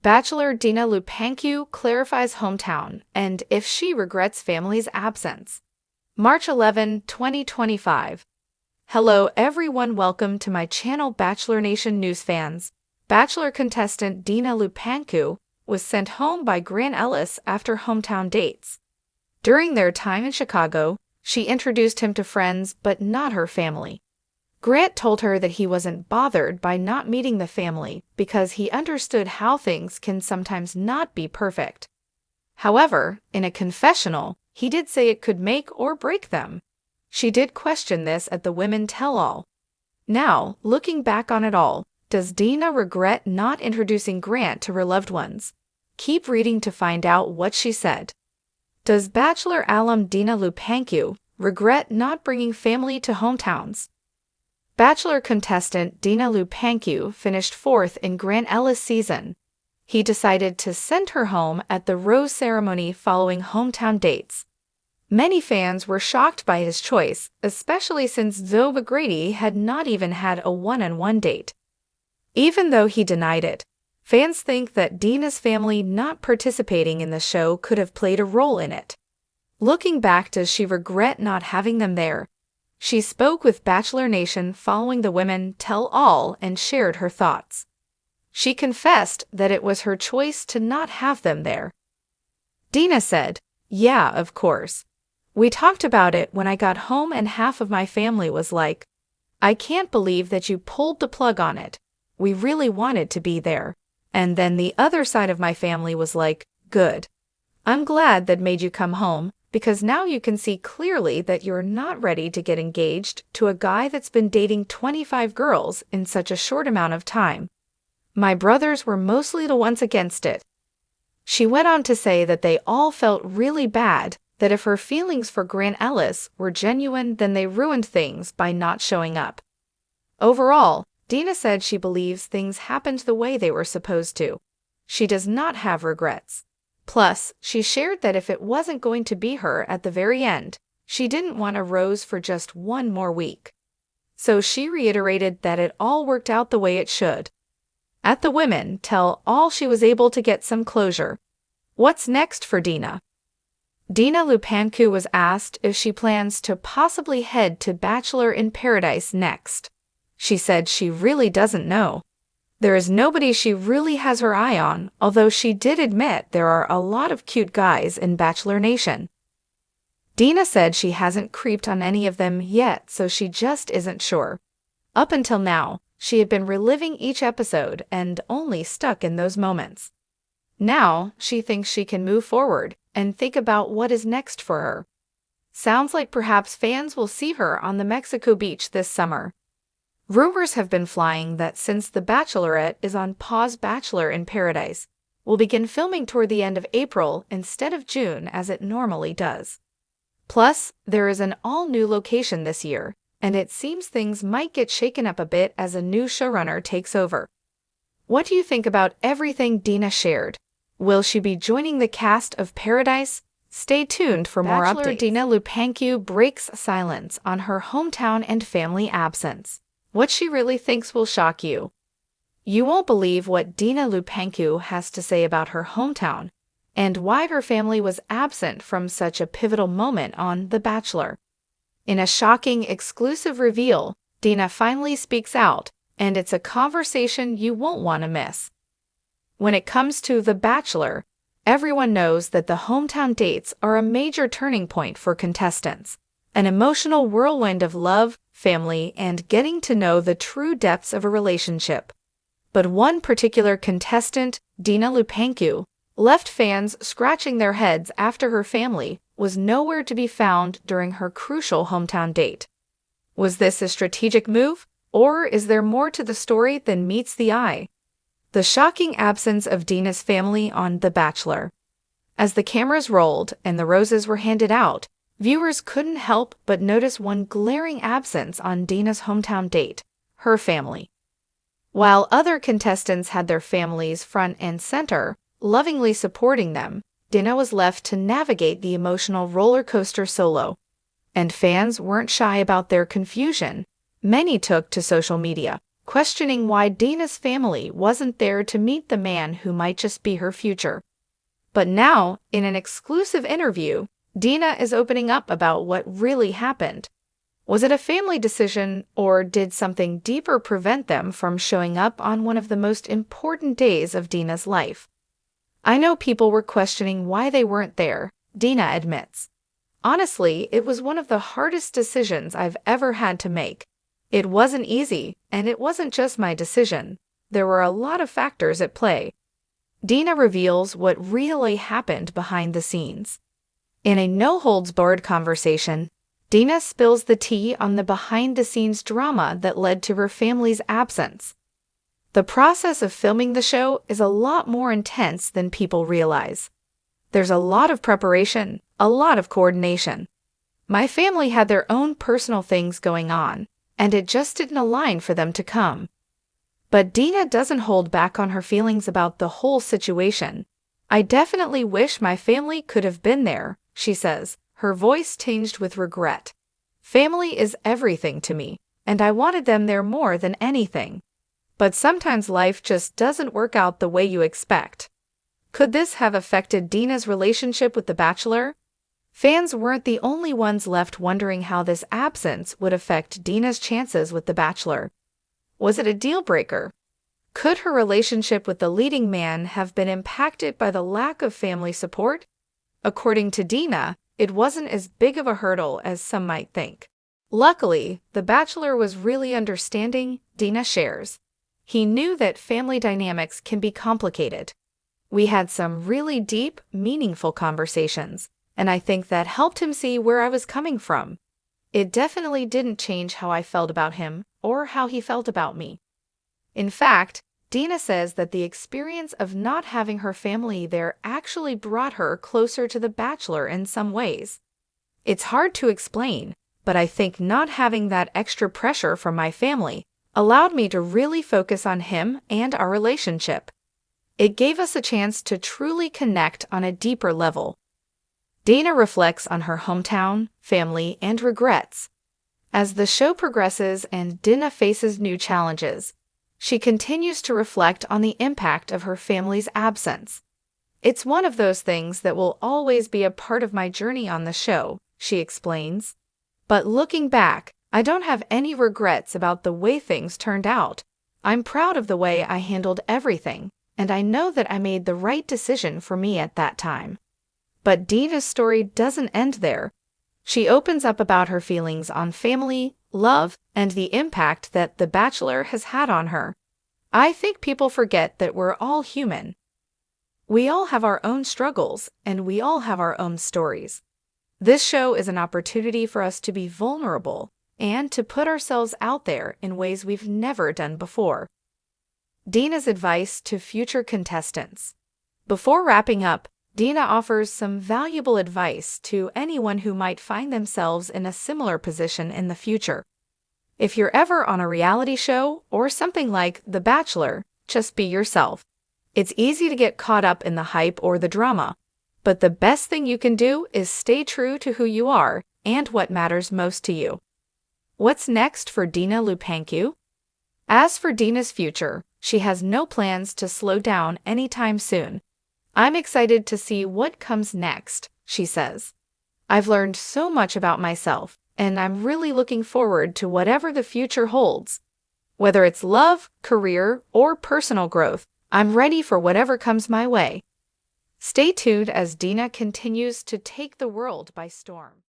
Bachelor Dina Lupancu clarifies hometown and if she regrets family's absence. March 11, 2025. Hello everyone, welcome to my channel Bachelor Nation News fans. Bachelor contestant Dina Lupancu was sent home by Grant Ellis after hometown dates. During their time in Chicago, she introduced him to friends but not her family. Grant told her that he wasn't bothered by not meeting the family because he understood how things can sometimes not be perfect. However, in a confessional, he did say it could make or break them. She did question this at the Women Tell All. Now, looking back on it all, does Dina regret not introducing Grant to her loved ones? Keep reading to find out what she said. Does Bachelor alum Dina Lupancu regret not bringing family to hometowns? Bachelor contestant Dina Lupancu finished 4th in Grant Ellis' season. He decided to send her home at the rose ceremony following hometown dates. Many fans were shocked by his choice, especially since Zoe Grady had not even had a one-on-one date. Even though he denied it, fans think that Dina's family not participating in the show could have played a role in it. Looking back, does she regret not having them there? She spoke with Bachelor Nation following the Women Tell All and shared her thoughts. She confessed that it was her choice to not have them there. Dina said, "Yeah, of course. We talked about it when I got home and half of my family was like, I can't believe that you pulled the plug on it. We really wanted to be there. And then the other side of my family was like, good. I'm glad that made you come home, because now you can see clearly that you're not ready to get engaged to a guy that's been dating 25 girls in such a short amount of time. My brothers were mostly the ones against it." She went on to say that they all felt really bad, that if her feelings for Grant Ellis were genuine, then they ruined things by not showing up. Overall, Dina said she believes things happened the way they were supposed to. She does not have regrets. Plus, she shared that if it wasn't going to be her at the very end, she didn't want a rose for just one more week. So she reiterated that it all worked out the way it should. At the Women Tell All, she was able to get some closure. What's next for Dina? Dina Lupancu was asked if she plans to possibly head to Bachelor in Paradise next. She said she really doesn't know. There is nobody she really has her eye on, although she did admit there are a lot of cute guys in Bachelor Nation. Dina said she hasn't creeped on any of them yet, so she just isn't sure. Up until now, she had been reliving each episode and only stuck in those moments. Now, she thinks she can move forward and think about what is next for her. Sounds like perhaps fans will see her on the Mexico beach this summer. Rumors have been flying that since The Bachelorette is on pause, Bachelor in Paradise will begin filming toward the end of April instead of June as it normally does. Plus, there is an all-new location this year, and it seems things might get shaken up a bit as a new showrunner takes over. What do you think about everything Dina shared? Will she be joining the cast of Paradise? Stay tuned for more updates. Bachelor Dina Lupancu breaks silence on her hometown and family absence. What she really thinks will shock you. You won't believe what Dina Lupancu has to say about her hometown and why her family was absent from such a pivotal moment on The Bachelor. In a shocking, exclusive reveal, Dina finally speaks out, and it's a conversation you won't want to miss. When it comes to The Bachelor, everyone knows that the hometown dates are a major turning point for contestants, an emotional whirlwind of love, family, and getting to know the true depths of a relationship. But one particular contestant, Dina Lupancu, left fans scratching their heads after her family was nowhere to be found during her crucial hometown date. Was this a strategic move, or is there more to the story than meets the eye? The shocking absence of Dina's family on The Bachelor. As the cameras rolled and the roses were handed out, viewers couldn't help but notice one glaring absence on Dina's hometown date, her family. While other contestants had their families front and center, lovingly supporting them, Dina was left to navigate the emotional roller coaster solo. And fans weren't shy about their confusion. Many took to social media, questioning why Dina's family wasn't there to meet the man who might just be her future. But now, in an exclusive interview, Dina is opening up about what really happened. Was it a family decision, or did something deeper prevent them from showing up on one of the most important days of Dina's life? I know people were questioning why they weren't there, Dina admits. Honestly, it was one of the hardest decisions I've ever had to make. It wasn't easy, and it wasn't just my decision. There were a lot of factors at play. Dina reveals what really happened behind the scenes. In a no-holds-barred conversation, Dina spills the tea on the behind-the-scenes drama that led to her family's absence. The process of filming the show is a lot more intense than people realize. There's a lot of preparation, a lot of coordination. My family had their own personal things going on, and it just didn't align for them to come. But Dina doesn't hold back on her feelings about the whole situation. I definitely wish my family could have been there, she says, her voice tinged with regret. Family is everything to me, and I wanted them there more than anything. But sometimes life just doesn't work out the way you expect. Could this have affected Dina's relationship with The Bachelor? Fans weren't the only ones left wondering how this absence would affect Dina's chances with The Bachelor. Was it a deal breaker? Could her relationship with the leading man have been impacted by the lack of family support? According to Dina, it wasn't as big of a hurdle as some might think. Luckily, The Bachelor was really understanding, Dina shares. He knew that family dynamics can be complicated. We had some really deep, meaningful conversations, and I think that helped him see where I was coming from. It definitely didn't change how I felt about him or how he felt about me. In fact, Dina says that the experience of not having her family there actually brought her closer to The Bachelor in some ways. It's hard to explain, but I think not having that extra pressure from my family allowed me to really focus on him and our relationship. It gave us a chance to truly connect on a deeper level. Dina reflects on her hometown, family, and regrets. As the show progresses and Dina faces new challenges, she continues to reflect on the impact of her family's absence. It's one of those things that will always be a part of my journey on the show, she explains. But looking back, I don't have any regrets about the way things turned out. I'm proud of the way I handled everything, and I know that I made the right decision for me at that time. But Dina's story doesn't end there. She opens up about her feelings on family, love, and the impact that The Bachelor has had on her. I think people forget that we're all human. We all have our own struggles, and we all have our own stories. This show is an opportunity for us to be vulnerable and to put ourselves out there in ways we've never done before. Dina's advice to future contestants. Before wrapping up, Dina offers some valuable advice to anyone who might find themselves in a similar position in the future. If you're ever on a reality show or something like The Bachelor, just be yourself. It's easy to get caught up in the hype or the drama, but the best thing you can do is stay true to who you are and what matters most to you. What's next for Dina Lupancu? As for Dina's future, she has no plans to slow down anytime soon. I'm excited to see what comes next, she says. I've learned so much about myself, and I'm really looking forward to whatever the future holds. Whether it's love, career, or personal growth, I'm ready for whatever comes my way. Stay tuned as Dina continues to take the world by storm.